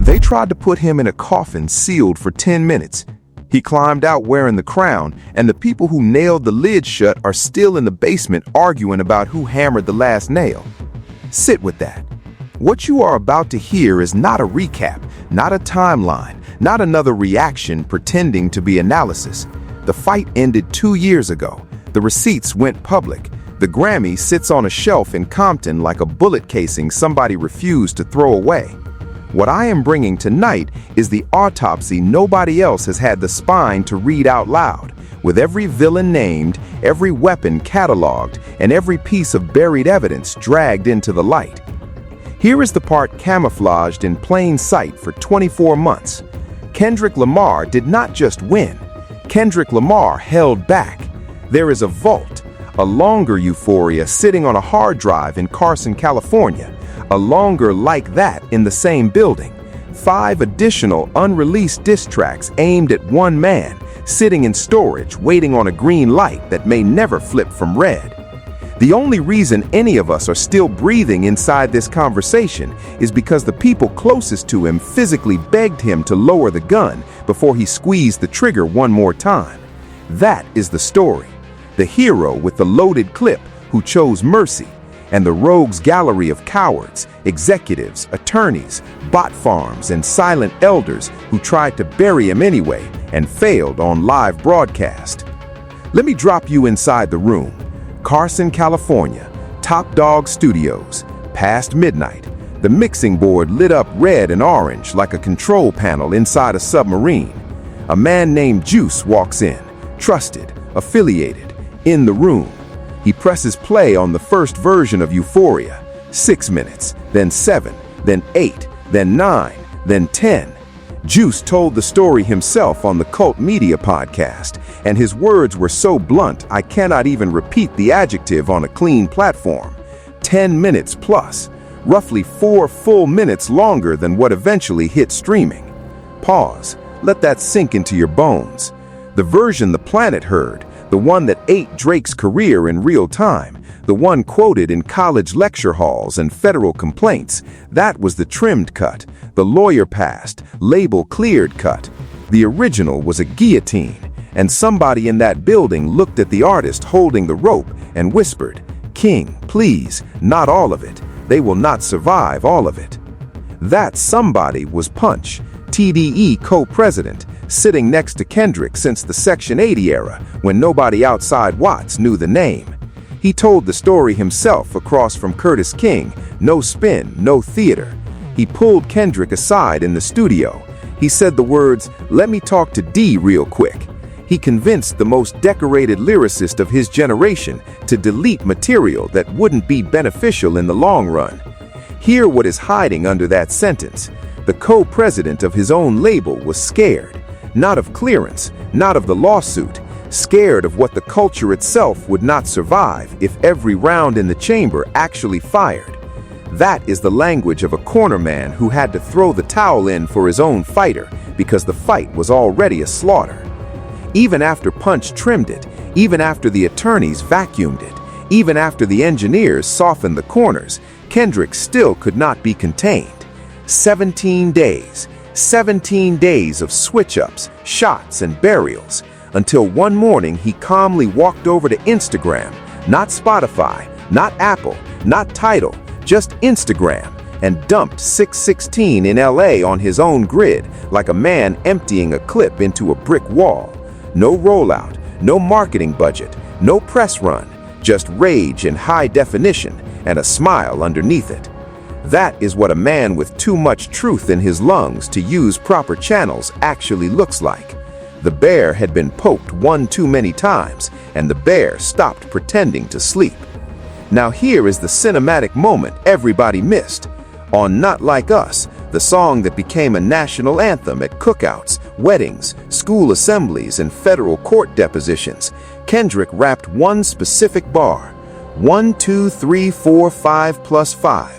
They tried to put him in a coffin sealed for 10 minutes. He climbed out wearing the crown, and the people who nailed the lid shut are still in the basement arguing about who hammered the last nail. Sit with that. What you are about to hear is not a recap, not a timeline, not another reaction pretending to be analysis. The fight ended 2 years ago. The receipts went public. The Grammy sits on a shelf in Compton like a bullet casing somebody refused to throw away. What I am bringing tonight is the autopsy nobody else has had the spine to read out loud, with every villain named, every weapon cataloged, and every piece of buried evidence dragged into the light. Here is the part camouflaged in plain sight for 24 months. Kendrick Lamar did not just win. Kendrick Lamar held back. There is a vault, a longer Euphoria sitting on a hard drive in Carson, California, a longer like that in the same building, 5 additional unreleased diss tracks aimed at one man, sitting in storage waiting on a green light that may never flip from red. The only reason any of us are still breathing inside this conversation is because the people closest to him physically begged him to lower the gun before he squeezed the trigger one more time. That is the story. The hero with the loaded clip who chose mercy, and the rogues gallery of cowards, executives, attorneys, bot farms, and silent elders who tried to bury him anyway and failed on live broadcast. Let me drop you inside the room. Carson, California, Top Dawg Studios, past midnight. The mixing board lit up red and orange like a control panel inside a submarine. A man named Juice walks in, trusted, affiliated, in the room. He presses play on the first version of Euphoria. 6 minutes, then 7, then 8, then 9, then 10. Juice told the story himself on the Cult Media podcast, and his words were so blunt I cannot even repeat the adjective on a clean platform. 10 minutes plus, roughly 4 full minutes longer than what eventually hit streaming. Pause. Let that sink into your bones. The version the planet heard, the one that ate Drake's career in real time, the one quoted in college lecture halls and federal complaints, that was the trimmed cut, the lawyer-passed, label-cleared cut. The original was a guillotine, and somebody in that building looked at the artist holding the rope and whispered, "King, please, not all of it. They will not survive all of it." That somebody was Punch, TDE co-president, sitting next to Kendrick since the Section 80 era, when nobody outside Watts knew the name. He told the story himself across from Curtis King, no spin, no theater. He pulled Kendrick aside in the studio. He said the words, "Let me talk to D real quick." He convinced the most decorated lyricist of his generation to delete material that wouldn't be beneficial in the long run. Hear what is hiding under that sentence. The co-president of his own label was scared, not of clearance, not of the lawsuit, scared of what the culture itself would not survive if every round in the chamber actually fired. That is the language of a corner man who had to throw the towel in for his own fighter because the fight was already a slaughter. Even after Punch trimmed it, even after the attorneys vacuumed it, even after the engineers softened the corners, Kendrick still could not be contained. 17 days. 17 days of switch-ups, shots, and burials, until one morning he calmly walked over to Instagram, not Spotify, not Apple, not Tidal, just Instagram, and dumped 616 in LA on his own grid like a man emptying a clip into a brick wall. No rollout, no marketing budget, no press run, just rage in high definition and a smile underneath it. That is what a man with too much truth in his lungs to use proper channels actually looks like. The bear had been poked one too many times, and the bear stopped pretending to sleep. Now here is the cinematic moment everybody missed. On Not Like Us, the song that became a national anthem at cookouts, weddings, school assemblies, and federal court depositions, Kendrick rapped one specific bar: 1, 2, 3, 4, 5 plus 5.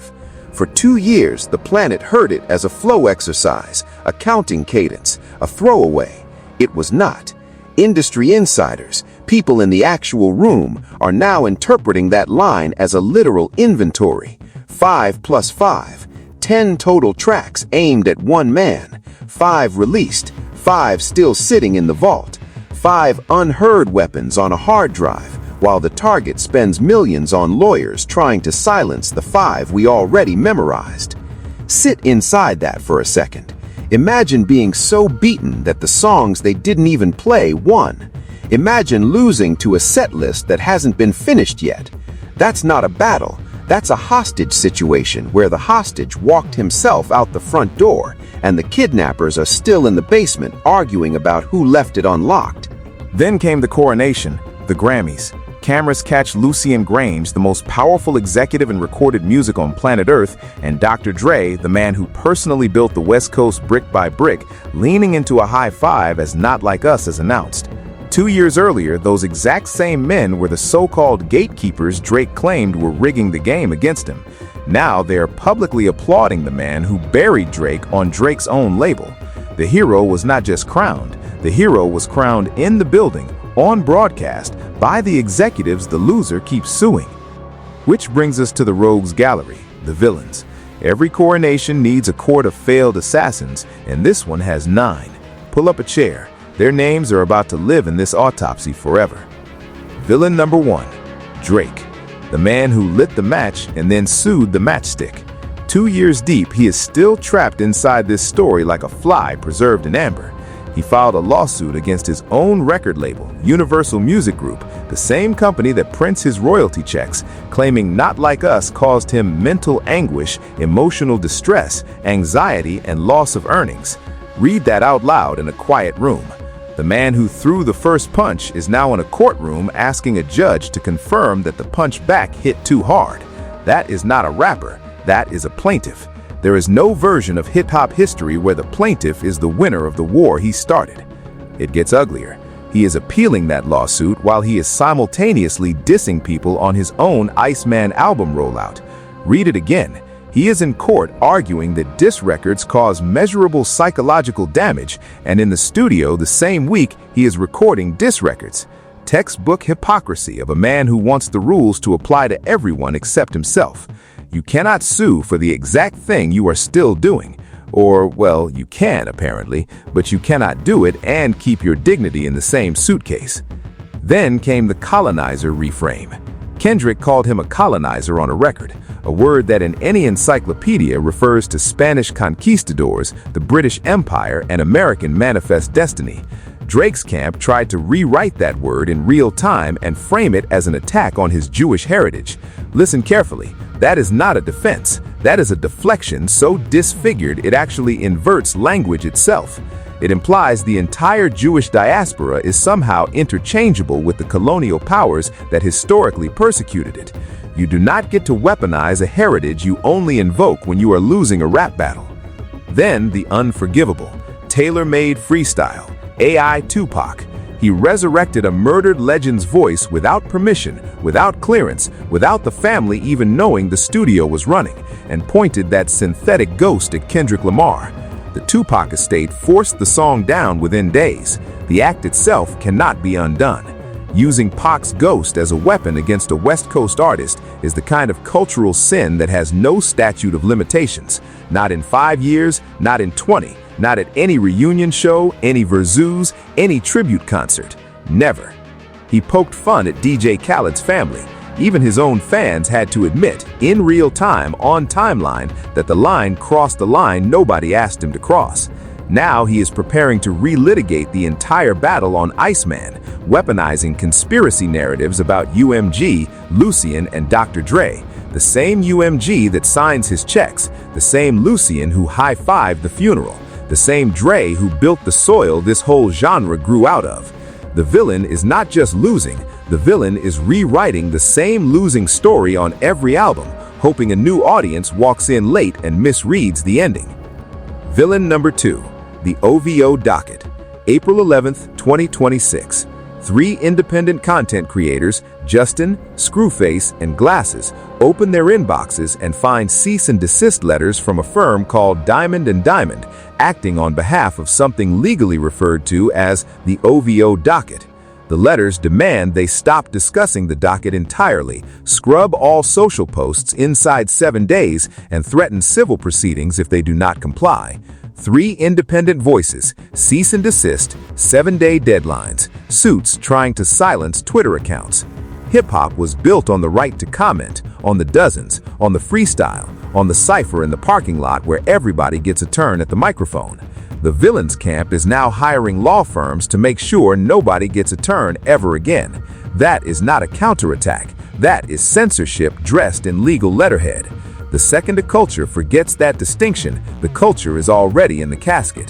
For 2 years, the planet heard it as a flow exercise, a counting cadence, a throwaway. It was not. Industry insiders, people in the actual room, are now interpreting that line as a literal inventory. 5 plus 5, 10 total tracks aimed at one man, 5 released, 5 still sitting in the vault, 5 unheard weapons on a hard drive, while the target spends millions on lawyers trying to silence the 5 we already memorized. Sit inside that for a second. Imagine being so beaten that the songs they didn't even play won. Imagine losing to a set list that hasn't been finished yet. That's not a battle. That's a hostage situation where the hostage walked himself out the front door and the kidnappers are still in the basement arguing about who left it unlocked. Then came the coronation, the Grammys. Cameras catch Lucian Grainge, the most powerful executive in recorded music on planet Earth, and Dr. Dre, the man who personally built the West Coast brick by brick, leaning into a high five as Not Like Us is announced. 2 years earlier, those exact same men were the so-called gatekeepers Drake claimed were rigging the game against him. Now they are publicly applauding the man who buried Drake on Drake's own label. The hero was not just crowned, the hero was crowned in the building, on broadcast, by the executives the loser keeps suing. Which brings us to the rogues gallery, the villains. Every coronation needs a court of failed assassins, and this one has 9. Pull up a chair. Their names are about to live in this autopsy forever. Villain number 1, Drake, the man who lit the match and then sued the matchstick. 2 years deep, he is still trapped inside this story like a fly preserved in amber. He filed a lawsuit against his own record label, Universal Music Group, the same company that prints his royalty checks, claiming Not Like Us caused him mental anguish, emotional distress, anxiety, and loss of earnings. Read that out loud in a quiet room. The man who threw the first punch is now in a courtroom asking a judge to confirm that the punch back hit too hard. That is not a rapper, that is a plaintiff. There is no version of hip-hop history where the plaintiff is the winner of the war he started. It gets uglier. He is appealing that lawsuit while he is simultaneously dissing people on his own Iceman album rollout. Read it again. He is in court arguing that diss records cause measurable psychological damage, and in the studio the same week he is recording diss records. Textbook hypocrisy of a man who wants the rules to apply to everyone except himself. You cannot sue for the exact thing you are still doing. Or, well, you can apparently, but you cannot do it and keep your dignity in the same suitcase. Then came the colonizer reframe. Kendrick called him a colonizer on a record, a word that in any encyclopedia refers to Spanish conquistadors, the British Empire, and American manifest destiny. Drake's camp tried to rewrite that word in real time and frame it as an attack on his Jewish heritage. Listen carefully. That is not a defense. That is a deflection so disfigured it actually inverts language itself. It implies the entire Jewish diaspora is somehow interchangeable with the colonial powers that historically persecuted it. You do not get to weaponize a heritage you only invoke when you are losing a rap battle. Then the unforgivable, tailor-made freestyle, AI Tupac. He resurrected a murdered legend's voice without permission, without clearance, without the family even knowing the studio was running, and pointed that synthetic ghost at Kendrick Lamar. The Tupac estate forced the song down within days. The act itself cannot be undone. Using Pac's ghost as a weapon against a West Coast artist is the kind of cultural sin that has no statute of limitations. Not in 5 years, not in 20. Not at any reunion show, any Versus, any tribute concert. Never. He poked fun at DJ Khaled's family. Even his own fans had to admit, in real time, on timeline, that the line crossed the line nobody asked him to cross. Now he is preparing to relitigate the entire battle on Iceman, weaponizing conspiracy narratives about UMG, Lucian, and Dr. Dre. The same UMG that signs his checks, the same Lucian who high-fived the funeral. The same Dre who built the soil this whole genre grew out of. The villain is not just losing, the villain is rewriting the same losing story on every album, hoping a new audience walks in late and misreads the ending. Villain number 2, the OVO docket. April 11th, 2026. 3 independent content creators, Justin, Screwface, and Glasses, open their inboxes and find cease and desist letters from a firm called Diamond and Diamond, acting on behalf of something legally referred to as the OVO docket. The The letters demand they stop discussing the docket entirely, scrub all social posts inside 7 days, and threaten civil proceedings if they do not comply. 3 independent voices, cease and desist, 7-day deadlines, suits trying to silence Twitter accounts. Hip-hop was built on the right to comment, on the dozens, on the freestyle, on the cipher in the parking lot where everybody gets a turn at the microphone. The villains camp is now hiring law firms to make sure nobody gets a turn ever again. That is not a counterattack. That is censorship dressed in legal letterhead. The second a culture forgets that distinction, the culture is already in the casket.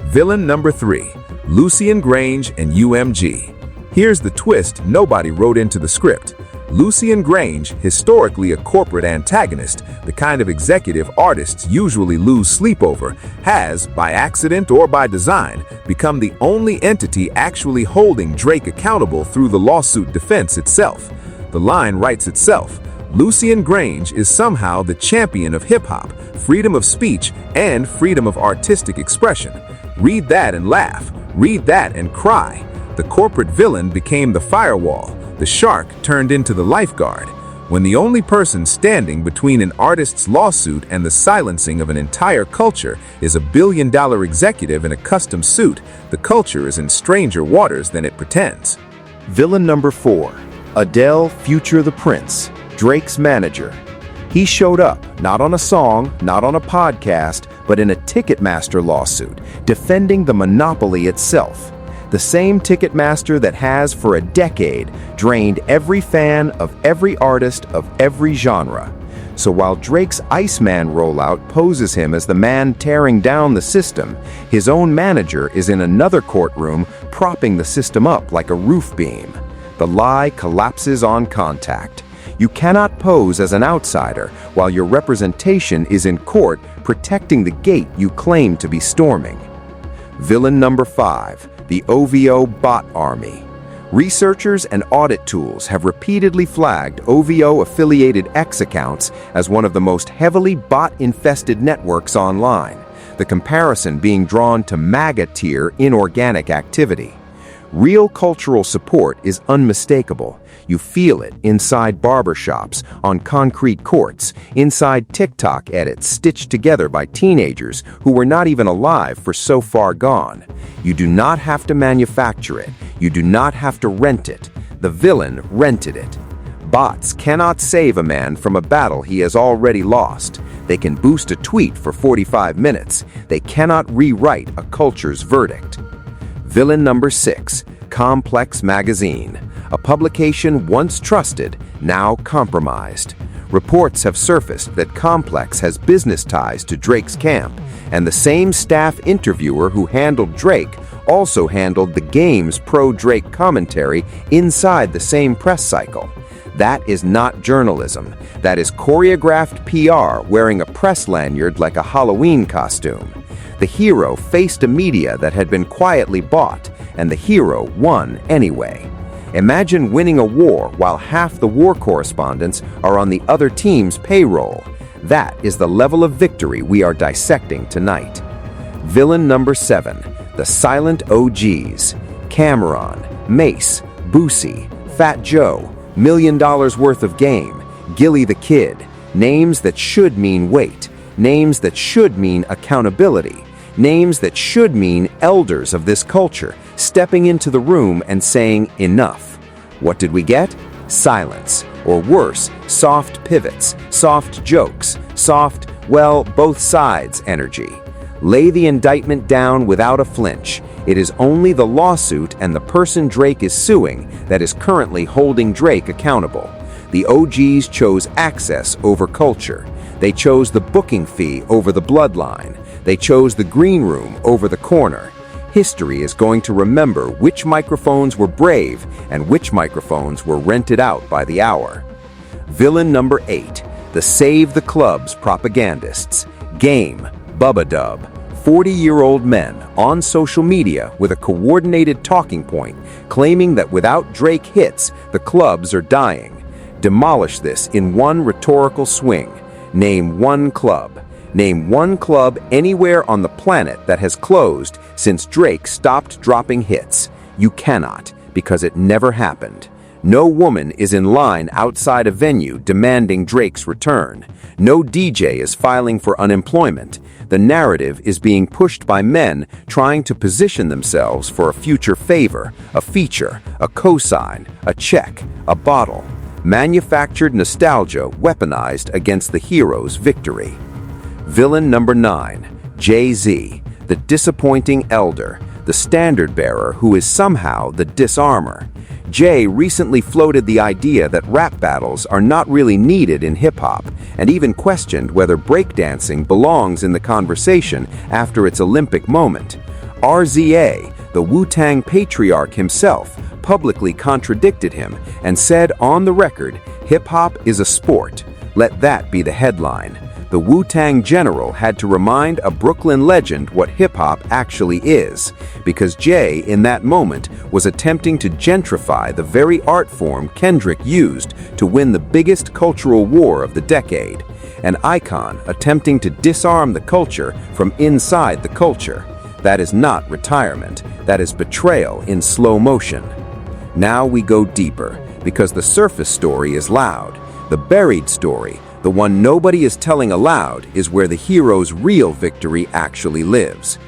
Villain number 3, Lucian Grainge and UMG. Here's the twist nobody wrote into the script. Lucian Grainge, historically a corporate antagonist, the kind of executive artists usually lose sleep over, has, by accident or by design, become the only entity actually holding Drake accountable through the lawsuit defense itself. The line writes itself. Lucian Grainge is somehow the champion of hip-hop, freedom of speech, and freedom of artistic expression. Read that and laugh. Read that and cry. The corporate villain became the firewall. The shark turned into the lifeguard. When the only person standing between an artist's lawsuit and the silencing of an entire culture is a billion-dollar executive in a custom suit, the culture is in stranger waters than it pretends. Villain number 4, Adele Future the Prince, Drake's manager. He showed up, not on a song, not on a podcast, but in a Ticketmaster lawsuit, defending the monopoly itself. The same Ticketmaster that has, for a decade, drained every fan of every artist of every genre. So while Drake's Iceman rollout poses him as the man tearing down the system, his own manager is in another courtroom propping the system up like a roof beam. The lie collapses on contact. You cannot pose as an outsider while your representation is in court protecting the gate you claim to be storming. Villain number 5, the OVO bot army. Researchers and audit tools have repeatedly flagged OVO-affiliated X accounts as one of the most heavily bot-infested networks online, the comparison being drawn to MAGA-tier inorganic activity. Real cultural support is unmistakable. You feel it inside barbershops, on concrete courts, inside TikTok edits stitched together by teenagers who were not even alive for so far gone. You do not have to manufacture it. You do not have to rent it. The villain rented it. Bots cannot save a man from a battle he has already lost. They can boost a tweet for 45 minutes. They cannot rewrite a culture's verdict. Villain number 6, Complex Magazine. A publication once trusted, now compromised. Reports have surfaced that Complex has business ties to Drake's camp, and the same staff interviewer who handled Drake also handled the game's pro-Drake commentary inside the same press cycle. That is not journalism. That is choreographed PR wearing a press lanyard like a Halloween costume. The hero faced a media that had been quietly bought, and the hero won anyway. Imagine winning a war while half the war correspondents are on the other team's payroll. That is the level of victory we are dissecting tonight. Villain number 7, the silent OGs. Cameron, Mace, Boosie, Fat Joe, $1 million worth of game, Gilly the Kid. Names that should mean weight. Names that should mean accountability. Names that should mean elders of this culture, stepping into the room and saying enough. What did we get? Silence. Or worse, soft pivots, soft jokes, soft, well, both sides energy. Lay the indictment down without a flinch. It is only the lawsuit and the person Drake is suing that is currently holding Drake accountable. The OGs chose access over culture. They chose the booking fee over the bloodline. They chose the green room over the corner. History is going to remember which microphones were brave and which microphones were rented out by the hour. Villain number 8, the Save the Clubs propagandists. Game, Bubba Dub. 40-year-old men on social media with a coordinated talking point claiming that without Drake hits, the clubs are dying. Demolish this in one rhetorical swing. Name one club. Name one club anywhere on the planet that has closed since Drake stopped dropping hits. You cannot, because it never happened. No woman is in line outside a venue demanding Drake's return. No DJ is filing for unemployment. The narrative is being pushed by men trying to position themselves for a future favor, a feature, a cosign, a check, a bottle. Manufactured nostalgia weaponized against the hero's victory. Villain number 9, Jay-Z, the disappointing elder, the standard bearer who is somehow the disarmer. Jay recently floated the idea that rap battles are not really needed in hip-hop, and even questioned whether breakdancing belongs in the conversation after its Olympic moment. RZA, the Wu-Tang patriarch himself, publicly contradicted him and said on the record, "Hip-hop is a sport. Let that be the headline." The Wu-Tang general had to remind a Brooklyn legend what hip-hop actually is, because Jay, in that moment, was attempting to gentrify the very art form Kendrick used to win the biggest cultural war of the decade. An icon attempting to disarm the culture from inside the culture. That is not retirement. That is betrayal in slow motion. Now we go deeper, because the surface story is loud. The buried story, the one nobody is telling aloud, is where the hero's real victory actually lives.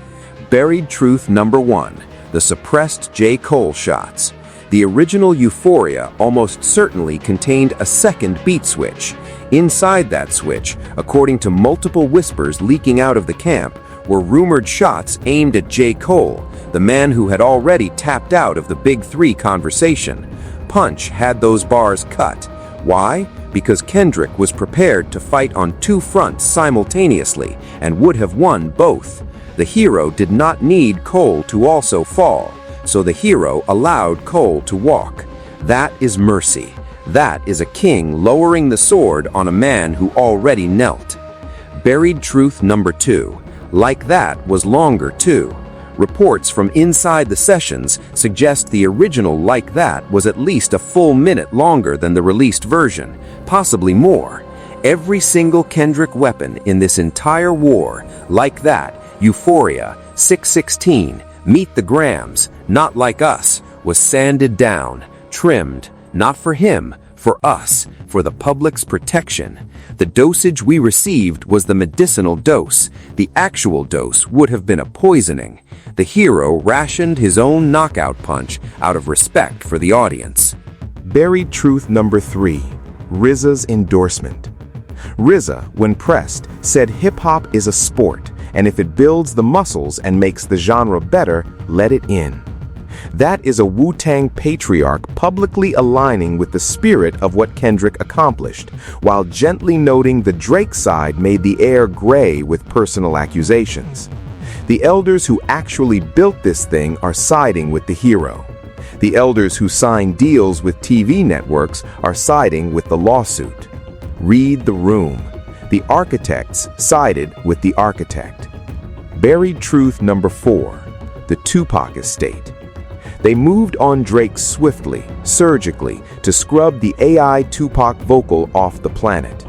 Buried truth number 1, the suppressed J. Cole shots. The original Euphoria almost certainly contained a second beat switch. Inside that switch, according to multiple whispers leaking out of the camp, were rumored shots aimed at J. Cole, the man who had already tapped out of the Big Three conversation. Punch had those bars cut. Why? Because Kendrick was prepared to fight on 2 fronts simultaneously and would have won both. The hero did not need Cole to also fall, so the hero allowed Cole to walk. That is mercy. That is a king lowering the sword on a man who already knelt. Buried truth number 2. Like That was longer too. Reports from inside the sessions suggest the original Like That was at least a full minute longer than the released version, possibly more. Every single Kendrick weapon in this entire war, Like That, Euphoria, 616, Meet the Grams, Not Like Us, was sanded down, trimmed, not for him, for us, for the public's protection. The dosage we received was the medicinal dose. The actual dose would have been a poisoning. The hero rationed his own knockout punch out of respect for the audience. Buried truth number 3, RZA's endorsement. RZA, when pressed, said hip-hop is a sport, and if it builds the muscles and makes the genre better, let it in. That is a Wu-Tang patriarch publicly aligning with the spirit of what Kendrick accomplished, while gently noting the Drake side made the air gray with personal accusations. The elders who actually built this thing are siding with the hero. The elders who signed deals with TV networks are siding with the lawsuit. Read the room. The architects sided with the architect. Buried truth number 4, the Tupac estate. They moved on Drake swiftly, surgically, to scrub the AI Tupac vocal off the planet.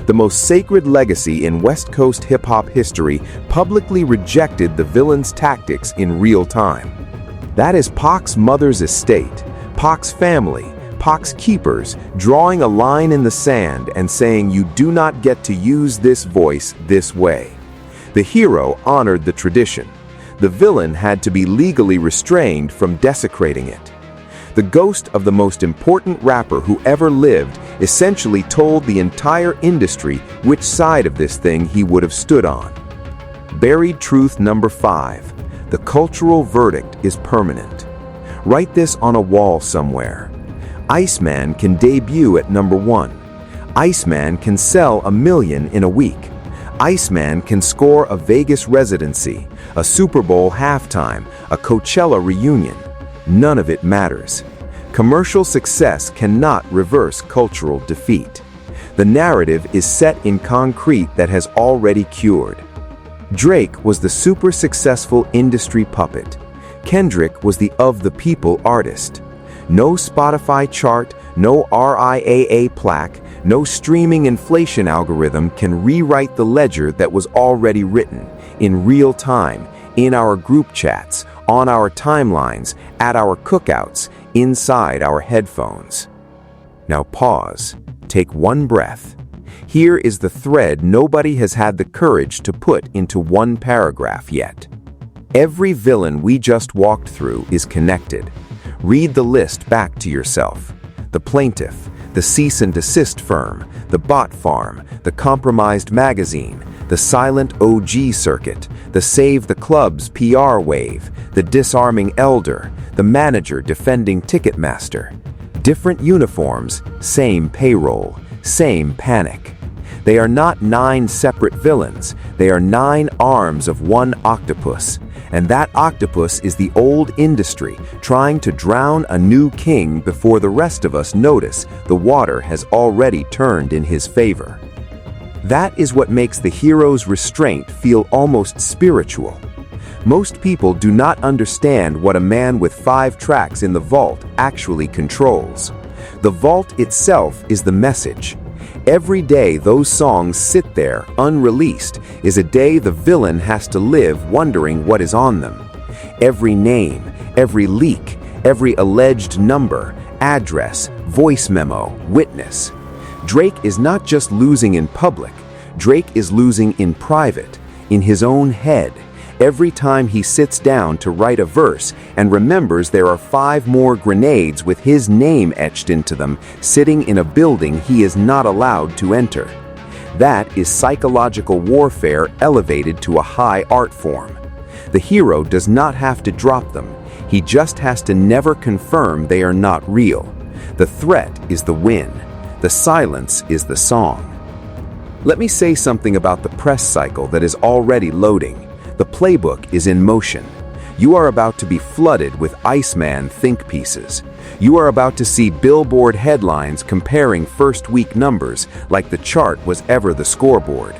The most sacred legacy in West Coast hip-hop history publicly rejected the villain's tactics in real time. That is Pac's mother's estate, Pac's family, Pac's keepers, drawing a line in the sand and saying you do not get to use this voice this way. The hero honored the tradition. The villain had to be legally restrained from desecrating it. The ghost of the most important rapper who ever lived essentially told the entire industry which side of this thing he would have stood on. Buried truth number 5. The cultural verdict is permanent. Write this on a wall somewhere. Iceman can debut at number 1. Iceman can sell 1 million in a week. Iceman can score a Vegas residency, a Super Bowl halftime, a Coachella reunion. None of it matters. Commercial success cannot reverse cultural defeat. The narrative is set in concrete that has already cured. Drake was the super successful industry puppet. Kendrick was the of the people artist. No Spotify chart, no RIAA plaque, no streaming inflation algorithm can rewrite the ledger that was already written, in real time, in our group chats, on our timelines, at our cookouts, inside our headphones. Now pause, take one breath. Here is the thread nobody has had the courage to put into one paragraph yet. Every villain we just walked through is connected. Read the list back to yourself. The plaintiff, the cease and desist firm, the bot farm, the compromised magazine, the silent OG circuit, the save the club's PR wave, the disarming elder, the manager defending Ticketmaster. Different uniforms, same payroll, same panic. They are not 9 separate villains, they are 9 arms of one octopus. And that octopus is the old industry trying to drown a new king before the rest of us notice the water has already turned in his favor. That is what makes the hero's restraint feel almost spiritual. Most people do not understand what a man with 5 tracks in the vault actually controls. The vault itself is the message. Every day those songs sit there, unreleased, is a day the villain has to live wondering what is on them. Every name, every leak, every alleged number, address, voice memo, witness. Drake is not just losing in public, Drake is losing in private, in his own head, every time he sits down to write a verse and remembers there are 5 more grenades with his name etched into them sitting in a building he is not allowed to enter. That is psychological warfare elevated to a high art form. The hero does not have to drop them, he just has to never confirm they are not real. The threat is the win, the silence is the song. Let me say something about the press cycle that is already loading. The playbook is in motion. You are about to be flooded with Iceman think pieces. You are about to see Billboard headlines comparing first-week numbers like the chart was ever the scoreboard.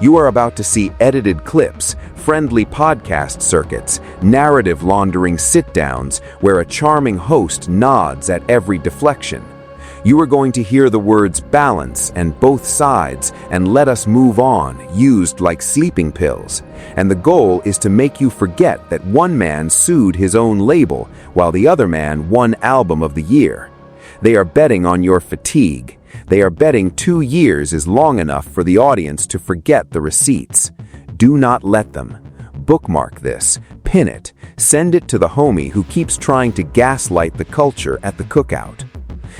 You are about to see edited clips, friendly podcast circuits, narrative laundering sit-downs where a charming host nods at every deflection. You are going to hear the words balance and both sides and let us move on used like sleeping pills. And the goal is to make you forget that one man sued his own label while the other man won Album of the Year. They are betting on your fatigue. They are betting 2 years is long enough for the audience to forget the receipts. Do not let them. Bookmark this, pin it, send it to the homie who keeps trying to gaslight the culture at the cookout.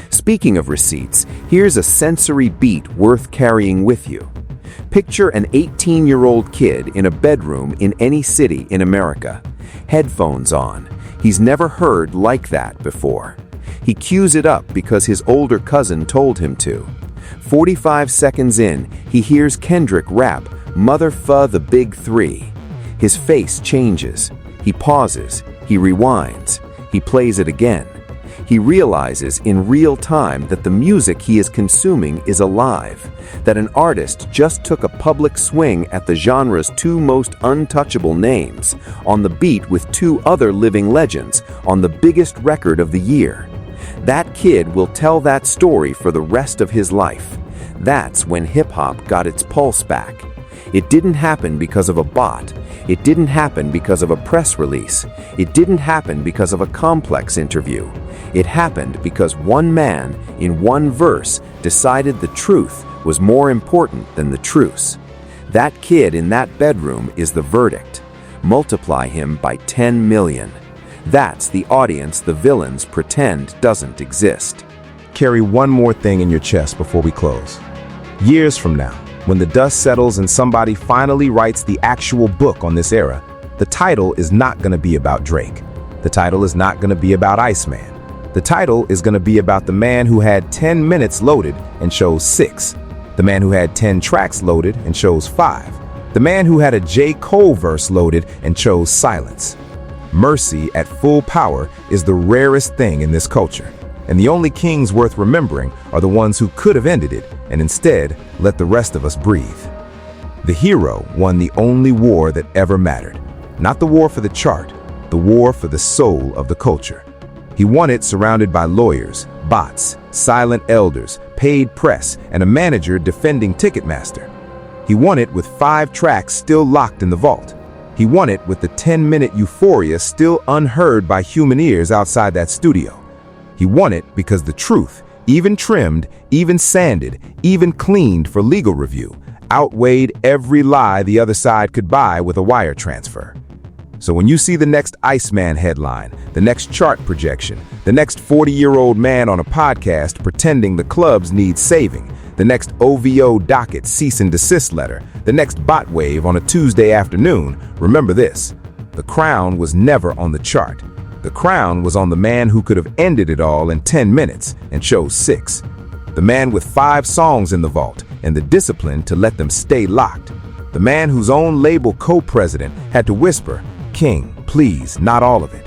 Speaking of receipts, here's a sensory beat worth carrying with you. Picture an 18-year-old kid in a bedroom in any city in America. Headphones on. He's never heard like that before. He cues it up because his older cousin told him to. 45 seconds in, he hears Kendrick rap, "Motherfuck the Big Three." His face changes. He pauses. He rewinds. He plays it again. He realizes in real time that the music he is consuming is alive, that an artist just took a public swing at the genre's 2 most untouchable names, on the beat with 2 other living legends, on the biggest record of the year. That kid will tell that story for the rest of his life. That's when hip-hop got its pulse back. It didn't happen because of a bot. It didn't happen because of a press release. It didn't happen because of a complex interview. It happened because one man, in one verse, decided the truth was more important than the truce. That kid in that bedroom is the verdict. Multiply him by 10 million. That's the audience the villains pretend doesn't exist. Carry one more thing in your chest before we close. Years from now, when the dust settles and somebody finally writes the actual book on this era, the title is not going to be about Drake. The title is not going to be about Iceman. The title is going to be about the man who had 10 minutes loaded and chose 6. The man who had 10 tracks loaded and chose 5. The man who had a J. Cole verse loaded and chose silence. Mercy at full power is the rarest thing in this culture. And the only kings worth remembering are the ones who could have ended it and instead let the rest of us breathe. The hero won the only war that ever mattered. Not the war for the chart, the war for the soul of the culture. He won it surrounded by lawyers, bots, silent elders, paid press, and a manager defending Ticketmaster. He won it with 5 tracks still locked in the vault. He won it with the 10-minute Euphoria still unheard by human ears outside that studio. He won it because the truth, even trimmed, even sanded, even cleaned for legal review, outweighed every lie the other side could buy with a wire transfer. So when you see the next Iceman headline, the next chart projection, the next 40-year-old man on a podcast pretending the clubs need saving, the next OVO docket cease and desist letter, the next bot wave on a Tuesday afternoon, remember this: the crown was never on the chart. The crown was on the man who could have ended it all in 10 minutes and chose 6. The man with 5 songs in the vault and the discipline to let them stay locked. The man whose own label co-president had to whisper, "King, please, not all of it."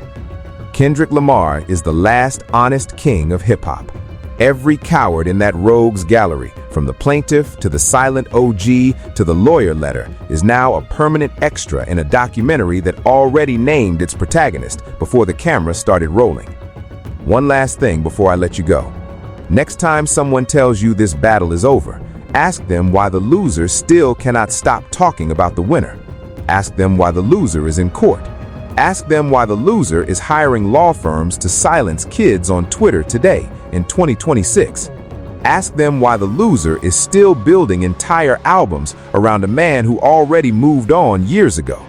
Kendrick Lamar is the last honest king of hip-hop. Every coward in that rogues gallery, from the plaintiff to the silent OG to the lawyer letter, is now a permanent extra in a documentary that already named its protagonist before the camera started rolling. One last thing before I let you go. Next time someone tells you this battle is over, ask them why the loser still cannot stop talking about the winner. Ask them why the loser is in court. Ask them why the loser is hiring law firms to silence kids on Twitter today in 2026. Ask them why the loser is still building entire albums around a man who already moved on years ago.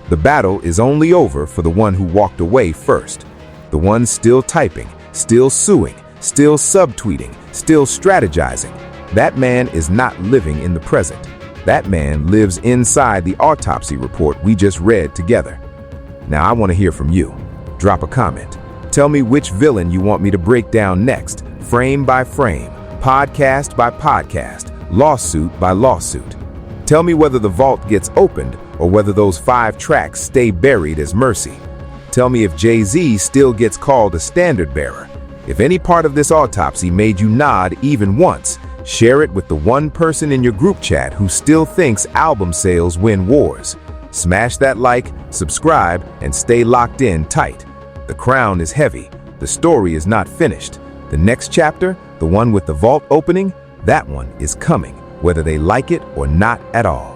The battle is only over for the one who walked away first. The one still typing, still suing, still subtweeting, still strategizing. That man is not living in the present. That man lives inside the autopsy report we just read together. Now I want to hear from you. Drop a comment. Tell me which villain you want me to break down next, frame by frame, podcast by podcast, lawsuit by lawsuit. Tell me whether the vault gets opened or whether those 5 tracks stay buried as mercy. Tell me if Jay-Z still gets called a standard bearer. If any part of this autopsy made you nod even once, share it with the one person in your group chat who still thinks album sales win wars. Smash that like, subscribe, and stay locked in tight. The crown is heavy. The story is not finished. The next chapter, the one with the vault opening, that one is coming, whether they like it or not at all.